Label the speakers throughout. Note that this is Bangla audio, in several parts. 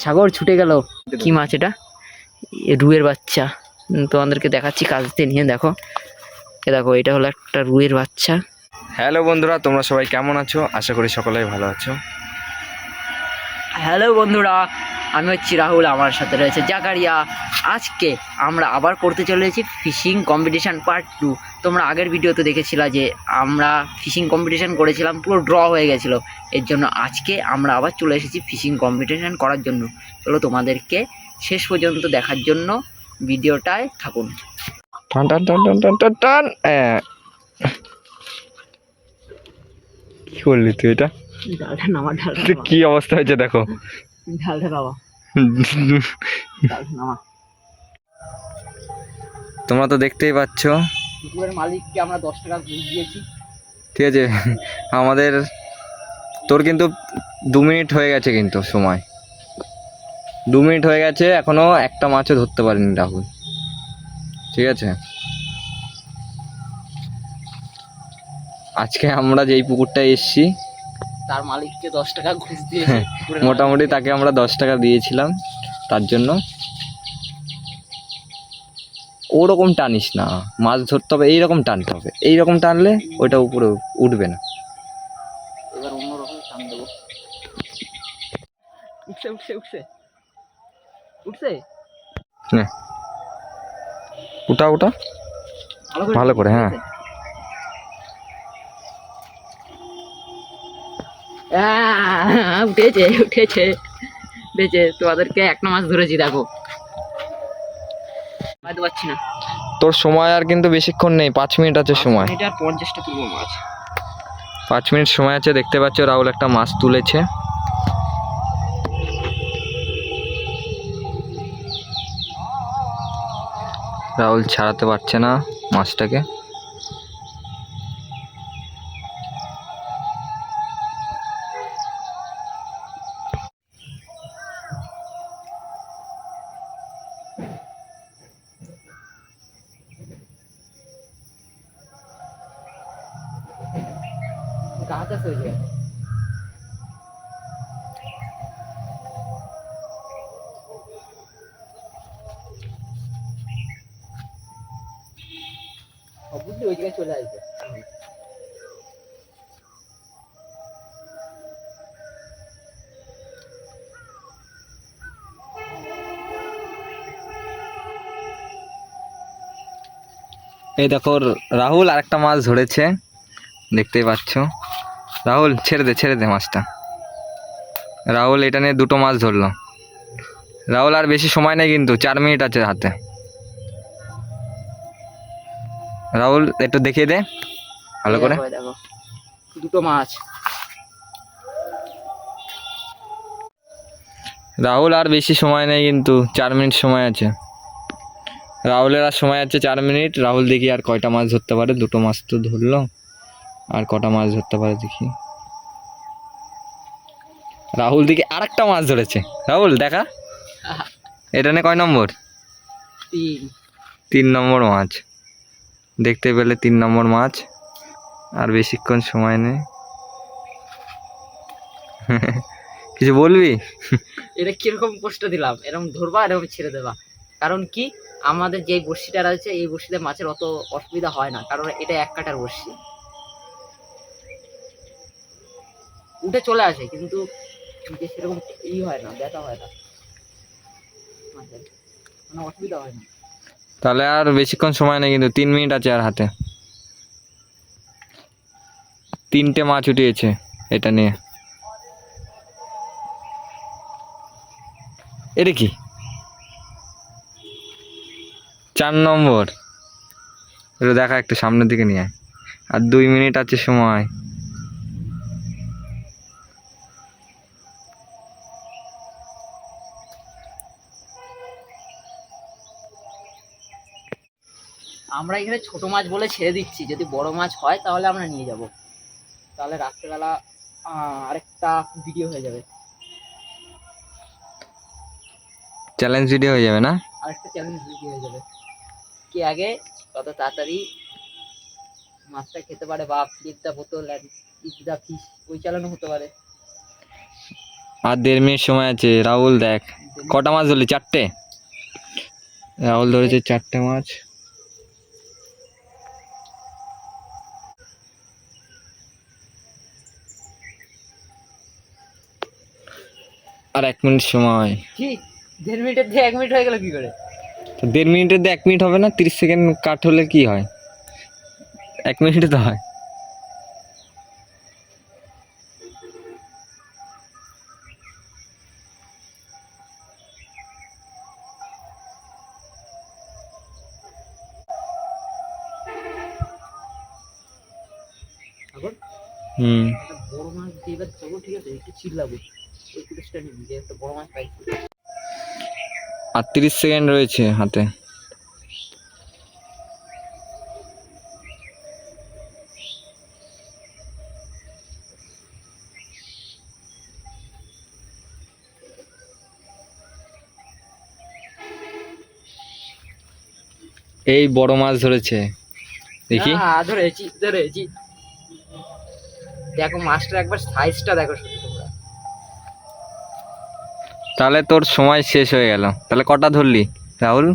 Speaker 1: সাগর ছুটে গেল। কি মাছ এটা? রুইয়ের বাচ্চা। তোমাদেরকে দেখাচ্ছি কাছতে নিয়ে, দেখো দেখো, এটা হলো একটা রুইয়ের বাচ্চা।
Speaker 2: হ্যালো বন্ধুরা, তোমরা সবাই কেমন আছো? আশা করি সকলেই ভালো আছো।
Speaker 1: হ্যালো বন্ধুরা, আমি হচ্ছি রাহুল, আমার সাথে রয়েছে জাকারিয়া। আজকে আমরা আবার করতে চলেছি ফিশিং কম্পিটিশান পার্ট 2। তোমরা আগের ভিডিওতে দেখেছিলা যে আমরা ফিশিং কম্পিটিশান করেছিলাম, পুরো ড্র হয়ে গেছিলো। এর জন্য আজকে আমরা আবার চলে এসেছি ফিশিং কম্পিটিশান করার জন্য। চলো তোমাদেরকে শেষ পর্যন্ত দেখার জন্য ভিডিওটায় থাকুন।
Speaker 2: টান টান টান টান টান টান টান। কি করলি তুই এটা?
Speaker 1: ঢালটা নামা, ঢালটা
Speaker 2: কি অবস্থা হয়েছে দেখো।
Speaker 1: ঢালটা নামা, ঢালটা নামা।
Speaker 2: তোমরা তো দেখতেই পাচ্ছ,
Speaker 1: পুকুরের মালিককে আমরা 10 টাকা ঘুষ দিয়েছি।
Speaker 2: ঠিক আছে। আমাদের তোর কিন্তু 2 মিনিট হয়ে গেছে, কিন্তু সময় 2 মিনিট হয়ে গেছে, এখনো একটা মাছও ধরতে পারিনি রাহুল। ঠিক আছে, আজকে আমরা যেই পুকুরটায় এসছি
Speaker 1: তার মালিককে 10 টাকা ঘুষ দিয়েছি।
Speaker 2: মোটামুটি তাকে আমরা 10 টাকা দিয়েছিলাম। তার জন্য ওরকম টানিস না, মাছ ধরতে হবে এইরকম টানতে হবে, এইরকম টানলে ওইটা উপরে উঠবে না।
Speaker 1: এবার অন্যরকম টান দেবো। উঠছে উঠছে উঠছে উঠছে।
Speaker 2: হ্যাঁ, ওটা ওটা ভালো করে। হ্যাঁ,
Speaker 1: উঠেছে উঠেছে উঠেছে। তোমাদেরকে একটা মাছ ধরেছি, দেখো পাইতে পারছি না।
Speaker 2: তোর সময় আর কিন্তু বেশিক্ষণ নেই, 5 মিনিট আছে সময়।
Speaker 1: এটা 50টা তুলবো মাছ।
Speaker 2: 5 মিনিট সময় আছে। দেখতে পাচ্ছ রাহুল একটা মাছ তুলেছে। রাহুল ছাড়াতে পারছে না মাছটাকে।
Speaker 1: গাছ আছে ওই জায়গায়। বুঝলি ওই জায়গায় চলে আসবে।
Speaker 2: এই দেখো রাহুল আরেকটা মাছ ধরেছে, দেখতেই পাচ্ছ। রাহুল ছেড়ে দে মাছটা। রাহুল এটা নিয়ে 2টো মাছ ধরলো। রাহুল আর বেশি সময় নেই, কিন্তু 4 মিনিট আছে হাতে। রাহুল একটু দেখিয়ে দে ভালো করে।
Speaker 1: দেখো 2টো মাছ।
Speaker 2: রাহুল আর বেশি সময় নেই, কিন্তু 4 মিনিট সময় আছে। রাহুলের আর সময় আছে 4 মিনিট। রাহুল দেখি আর কয়টা মাছ ধরতে পারে। 2টো মাছ তো ধরলো, আর কটা মাছ ধরতে পারে দেখি। রাহুল দেখি আরেকটা মাছ ধরেছে। রাহুল দেখা, এটা নিয়ে কয় নম্বর? 3 নম্বর মাছ। দেখতে পেলে 3 নম্বর মাছ। আর বেশিক্ষণ সময় নেই। কিছু বলবি?
Speaker 1: এটা কিরকম কষ্ট দিলাম, এরকম ধরবা এরকম ছেড়ে দেবা। কারণ কি, আমাদের যে বড়শিটা আছে এই বড়শিতে মাছের অত অসুবিধা হয় না, কারণ এটা 1 কাটার বড়শি। উঠে চলে আসে, কিন্তু সেরকম হয় না, ব্যথা হয় না, মাছের কোনো অসুবিধা হয় না।
Speaker 2: তাহলে আর বেশিক্ষণ সময় নেই, কিন্তু 3 মিনিট আছে আর হাতে। 3টে মাছ উঠিয়েছে এটা নিয়ে। এটা কি? 4 নম্বর। এটা দেখা, একটু সামনের দিকে নিয়ে আয়। আর 2 মিনিট আছে সময়।
Speaker 1: আমরা এখানে ছোট মাছ বলে ছেড়ে দিচ্ছি, যদি বড় মাছ হয় তাহলে আমরা নিয়ে যাব। তাহলে রাত্রেবেলা আরেকটা ভিডিও হয়ে যাবে,
Speaker 2: চ্যালেঞ্জ ভিডিও হয়ে যাবে না?
Speaker 1: আরেকটা চ্যালেঞ্জ ভিডিও হয়ে যাবে। কে আগে কত তাড়াতাড়ি মাছটা খেতে পারে, বা ফ্লিপ দা বোতল অ্যান্ড ইট দা ফিশ, ওই চালানো হতে পারে।
Speaker 2: আর 1.5 মিনিট সময় আছে। রাহুল দেখ কটা মাছ ধরলি? 4টে। রাহুল ধরেছে 4টে মাছ। আর 1 মিনিট সময়।
Speaker 1: কি 1.5 মিনিটের দিয়ে 1 মিনিট হয়ে গেল কি করে?
Speaker 2: তো 1.5 মিনিটের দিয়ে 1 মিনিট হবে না? 30 সেকেন্ড কাট হলে কি হয়? 1 মিনিটে তো হয়।
Speaker 1: সাগর
Speaker 2: হুম।
Speaker 1: একটা বড় মাছ দিয়ে এবার যাবো, ঠিক আছে? একটু চিল্লাবো, ওই ফুটেজটা নিবি যে একটা বড় মাছ পাইছি।
Speaker 2: আর 30 সেকেন্ড রয়েছে হাতে। এই বড় মাছ ধরেছে, দেখি।
Speaker 1: ধরেছি। দেখো মাছটা একবার সাইজটা দেখো শুধু তোমরা।
Speaker 2: তাহলে তোর সময় শেষ হয়ে গেল। তাহলে কটা ধরলি রাহুল?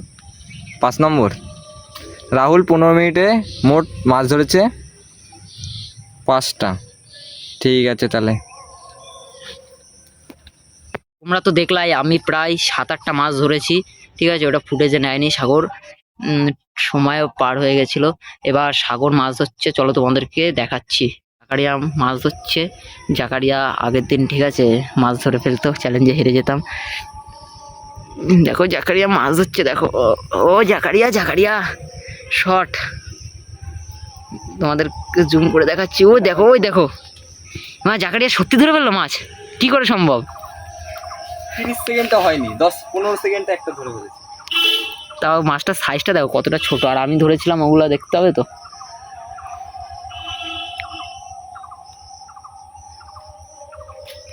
Speaker 2: 5 নম্বর। রাহুল 15 মিনিটে মোট মাছ ধরেছে 5টা। ঠিক আছে তাহলে।
Speaker 1: তোমরা তো দেখলাই আমি প্রায় 7-8টা মাছ ধরেছি, ঠিক আছে? ওটা ফুটেজে নেয়নি সাগর, সময়ও পার হয়ে গেছিল। এবার সাগর মাছ ধরছে, চলো তোমাদেরকে দেখাচ্ছি। জাকারিয়া মাছ ধরছে। জাকারিয়া আগের দিন, ঠিক আছে, মাছ ধরে ফেলতো, চ্যালেঞ্জে হেরে যেতাম। দেখো জাকারিয়া মাছ ধরছে, দেখো। ও জাকারিয়া শট। তোমাদের জুম করে দেখাচ্ছি। ওই দেখো জাকারিয়া সত্যি ধরে ফেললো মাছ, কি করে সম্ভব?
Speaker 2: 30 সেকেন্ডটা হয়নি, 10-15 সেকেন্ডে একটা ধরে ফেলেছে।
Speaker 1: তাও মাছটার সাইজটা দেখো কতটা ছোট, আর আমি ধরেছিলাম, ওগুলো দেখতে হবে তো।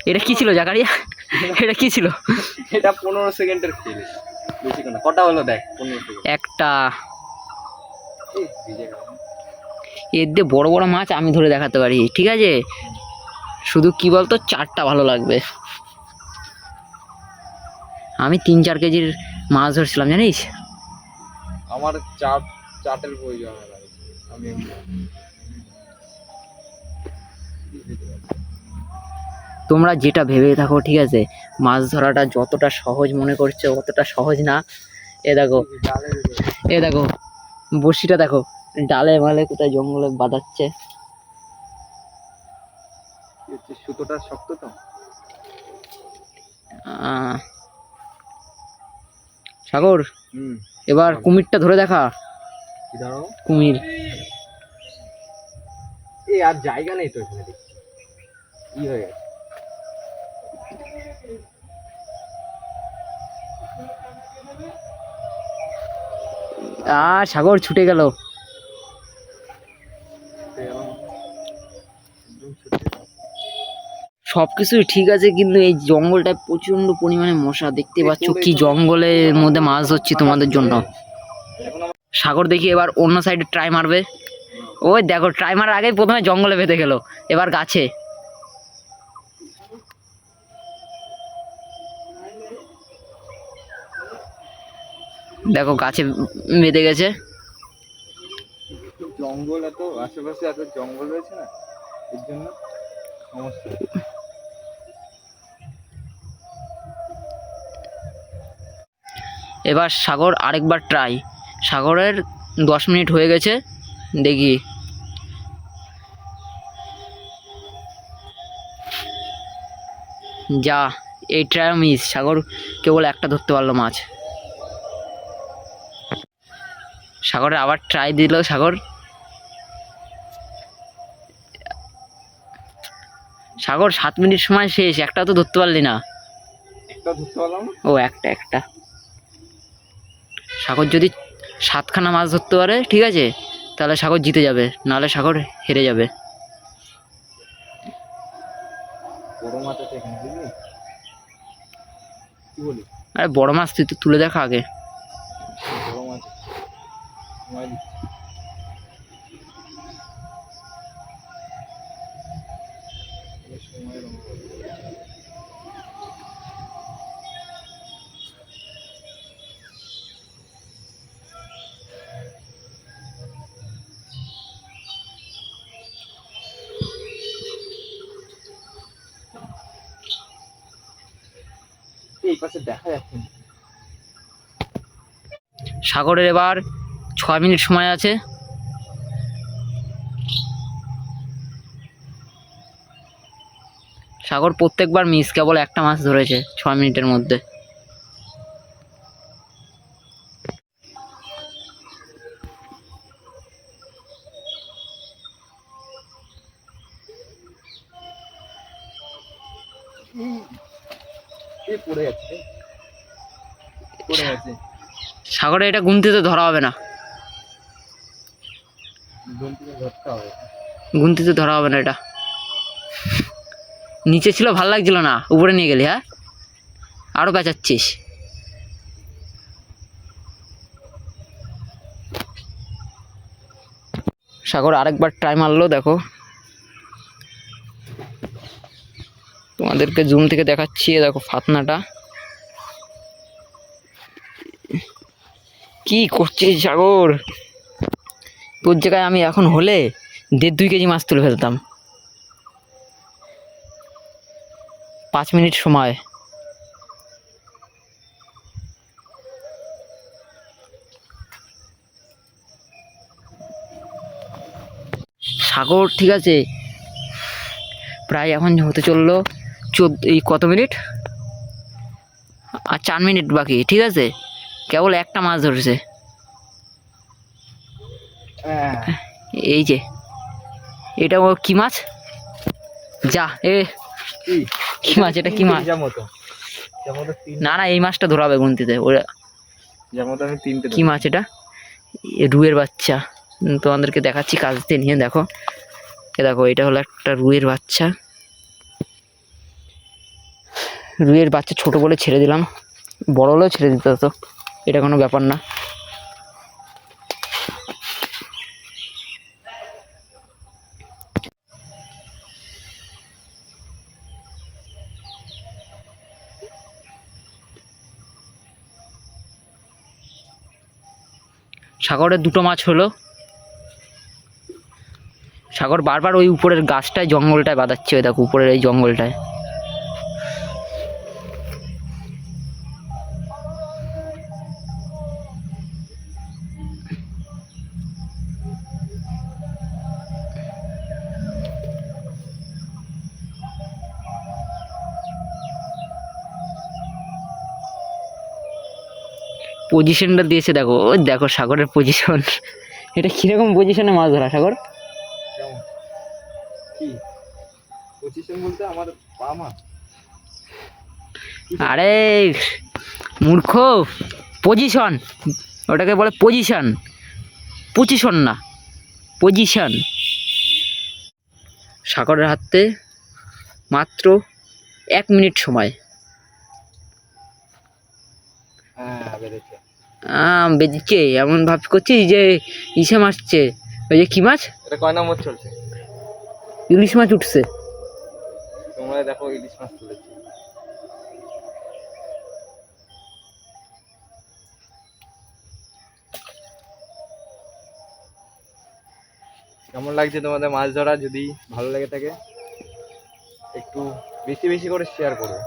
Speaker 1: এটা কি ছিল জাকারিয়া? এটা কি ছিল?
Speaker 2: এটা 15 সেকেন্ডের খেল, বেশি না। কটা হলো দেখ? 15 সেকেন্ড।
Speaker 1: একটা। এর দিয়ে বড় বড় মাছ আমি ধরে দেখাতে পারি, ঠিক আছে? শুধু কি বলতো, 4টা ভালো লাগবে। আমি 3-4 কেজির মাছ ধরছিলাম, জানিস?
Speaker 2: আমার চাটের প্রয়োজন লাগে। আমি
Speaker 1: তোমরা যেটা ভেবে থাকো, ঠিক আছে, মাছ ধরাটা যতটা সহজ মনে করছো অতটা সহজ না। এ দেখো বড়শিটা দেখো, ডালে মালে কোথায় জঙ্গলে বাঁধাচ্ছে।
Speaker 2: সুতোটা শক্ত তো।
Speaker 1: সাগর, এবার কুমিরটা ধরে দেখা। কুমির।
Speaker 2: এই আর জায়গা নেই তো এখানে, দেখছি কি হয়ে গেছে।
Speaker 1: সাগর ছুটে গেল। সবকিছুই ঠিক আছে, কিন্তু এই জঙ্গলটায় প্রচন্ড পরিমাণে মশা, দেখতে পাচ্ছ কি জঙ্গলের মধ্যে মাছ ধরছি তোমাদের জন্য। সাগর দেখি এবার অন্য সাইডে ট্রাই মারবে। ওই দেখো ট্রাই মারার আগেই প্রথমে জঙ্গলে বেঁধে গেল, এবার গাছে। দেখো গাছে বেঁধে গেছে।
Speaker 2: জঙ্গল এত আশেপাশে, এত জঙ্গল রয়েছে না, এর জন্য সমস্যা।
Speaker 1: এবার সাগর আরেকবার ট্রাই। সাগরের 10 মিনিট হয়ে গেছে, দেখি। যা, এই ট্রাই মিস। সাগর কেবল একটা ধরতে পারলো মাছ। সাগরের আবার ট্রাই দিল সাগর। সাগর 7 মিনিট সময় শেষ, একটা তো ধরতে পারলি না।
Speaker 2: একটা ধরতে পারলাম না।
Speaker 1: ও একটা। সাগর যদি 7খানা মাছ ধরতে পারে, ঠিক আছে, তাহলে সাগর জিতে যাবে, নাহলে সাগর হেরে যাবে।
Speaker 2: বড় মাছ আছে এখানে, বুঝলি? কি বলি?
Speaker 1: আরে বড় মাছ তুই তো তুলে দেখা আগে।
Speaker 2: বড় মাছ সময় দিচ্ছি। সময়ের অভাব। এই পাশে দেখা যাচ্ছে না।
Speaker 1: সাগরের এবার 6 মিনিট সময় আছে। সাগর প্রত্যেকবার মিস, কেবল একটা মাছ ধরেছে 6 মিনিটের মধ্যে।
Speaker 2: এই পড়ে যাচ্ছে, পড়ে গেছে।
Speaker 1: সাগরে এটা গুনতিতে ধরা হবে না,
Speaker 2: দন্তিতে ধরতে হবে।
Speaker 1: গুনতিতে ধরা হবে না এটা। নিচে ছিল, ভাল লাগছিল না, উপরে নিয়ে গেলি। হ্যাঁ, আরো পেঁচাচ্ছিস। সাগর আরেকবার ট্রাই মারলো, দেখো তোমাদেরকে জুম থেকে দেখাচ্ছি। দেখো ফাতনাটা কি করছিস সাগর। তোর জায়গায় আমি এখন হলে 1.5-2 কেজি মাছ তুলে ফেলতাম। 5 মিনিট সময়। সাগর ঠিক আছে, প্রায় এখন হতে চললো 14, কত মিনিট, আর 4 মিনিট বাকি। ঠিক আছে, কেবল একটা মাছ ধরেছে। এই যে এটা ও কি মাছ, যা এ কি মাছ, এটা কি মাছ? না না, এই মাছটা ধরাবে গুনতিতে। ওরা কি মাছ এটা? রুইয়ের বাচ্চা। তোমাদেরকে দেখাচ্ছি কাছতে নিয়ে। দেখো এ দেখো, এটা হলো একটা রুইয়ের বাচ্চা। রুইয়ের বাচ্চা ছোট বলে ছেড়ে দিলাম, বড় হলেও ছেড়ে দিতে হতো, এটা কোনো ব্যাপার না। সাগরের 2টো মাছ হলো। সাগর বারবার ওই উপরের গাছটায়, জঙ্গলটায় বাঁধাচ্ছে। ওই দেখো উপরের এই জঙ্গলটায়। পজিশনটা দিয়েছে দেখো, ওই দেখো সাগরের পজিশন। এটা কিরকম পজিশনে মাছ ধরা সাগর?
Speaker 2: পজিশন বলতে আমার পা মা।
Speaker 1: আরে মূর্খ, পজিশন, ওটাকে বলে পজিশন, পজিশন না, পজিশন। সাগরের হাতে মাত্র 1 মিনিট সময়। বেজেছে, এমন ভাব করছিস যে ইসে মারছে। ওই যে কি মাছ,
Speaker 2: এটা কয় নম্বর চলছে?
Speaker 1: ইলিশ মাছ উঠছে।
Speaker 2: তোমরা দেখো ইলিশ মাছ তুলেছে। কেমন লাগছে তোমাদের মাছ ধরা? যদি ভালো লেগে থাকে একটু বেশি বেশি করে শেয়ার করবে।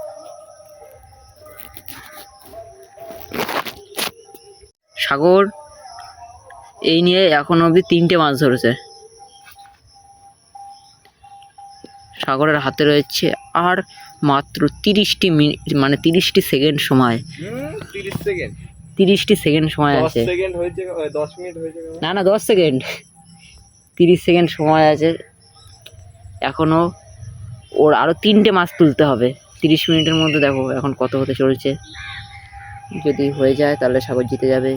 Speaker 1: সাগর এই নিয়ে এখন অবধি 3টে মাছ ধরেছে। সাগরের হাতে রয়েছে আর মাত্র 30টি মিনিট, মানে 30টি সেকেন্ড সময়।
Speaker 2: 30 সেকেন্ড,
Speaker 1: 30টি সেকেন্ড সময়
Speaker 2: 10
Speaker 1: আছে।
Speaker 2: সেকেন্ড হয়েছে, 10 মিনিট হয়েছে।
Speaker 1: না না, 10 সেকেন্ড, 30 সেকেন্ড সময় আছে এখনো। ওর আরো 3টে মাছ তুলতে হবে 30 মিনিটের মধ্যে। দেখো এখন কত হতে চলছে। যদি হয়ে যায় তাহলে সাগর জিতে যাবে,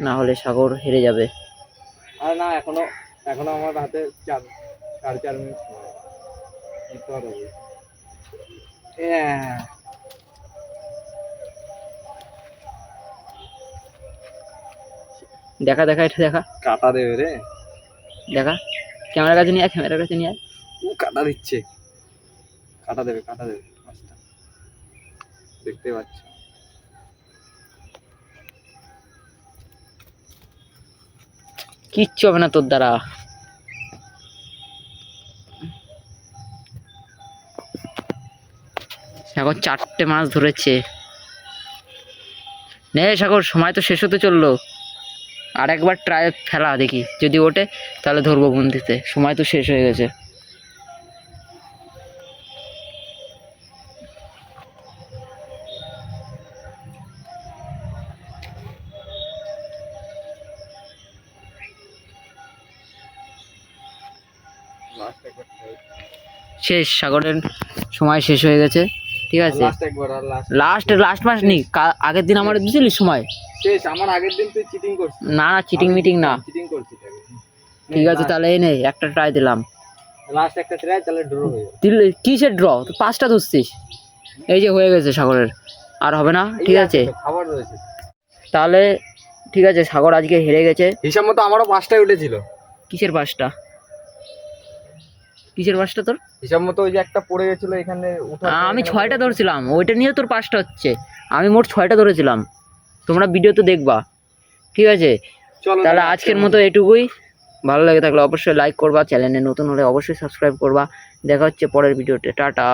Speaker 1: না হলে সাগর হেরে যাবে।
Speaker 2: আর না, এখনো আমার হাতে 4.5 মিনিট সময়।
Speaker 1: দেখা দেখা, এটা দেখা,
Speaker 2: কাটা দেবে রে।
Speaker 1: দেখা ক্যামেরার কাছে নিয়ে, ক্যামেরার কাছে নিয়ে।
Speaker 2: ও কাটা দিচ্ছে, কাটা দেবে মাছটা, দেখতে পাচ্ছ।
Speaker 1: কিচ্ছু হবে না তোর দ্বারা। এখন 4টে মাছ ধরেছে। নে সাগর, সময় তো শেষ হতে চললো। আর একবার ট্রাই ফেলা দেখি, যদি ওঠে তাহলে ধরবো বন্দিতে। সময় তো শেষ হয়ে গেছে। শেষ, সাগরের সময় শেষ হয়ে গেছে। ঠিক আছে, লাস্ট মাস নি, আগের দিন আমার দিয়েছিলি সময়।
Speaker 2: শেষ, আমার আগের দিন তুই চিটিং করছিস।
Speaker 1: না না, চিটিং মিটিং না।
Speaker 2: চিটিং করছিস।
Speaker 1: ঠিক আছে, তাহলে এই নে একটা ট্রাই দিলাম।
Speaker 2: লাস্ট একটা ট্রাই, তাহলে ড্র হয়ে যাবে।
Speaker 1: দিল কিসের ড্র? তো 5টা ধরছিস। এই যে হয়ে গেছে সাগরের, আর হবে না। ঠিক আছে,
Speaker 2: খাবার রয়েছে।
Speaker 1: তাহলে ঠিক আছে, সাগর আজকে হেরে গেছে।
Speaker 2: হিসাব মতো আমারও 5টায় উঠেছিল।
Speaker 1: কিসের 5টা? কিসের 5টা তোর?
Speaker 2: হিসাব মতো ওই যে একটা পড়ে গেছিল এখানে।
Speaker 1: আমি 6টা ধরছিলাম, ওইটা নিয়ে তোর 5টা হচ্ছে। আমি মোট 6টা ধরেছিলাম। তোমরা ভিডিও তো দেখবা। ঠিক আছে, তাহলে আজকের মতো এটুকুই। ভালো লাগে থাকলে অবশ্যই লাইক করবা, চ্যানেলে নতুন হলে অবশ্যই সাবস্ক্রাইব করবা। দেখা হচ্ছে পরের ভিডিওতে। টাটা।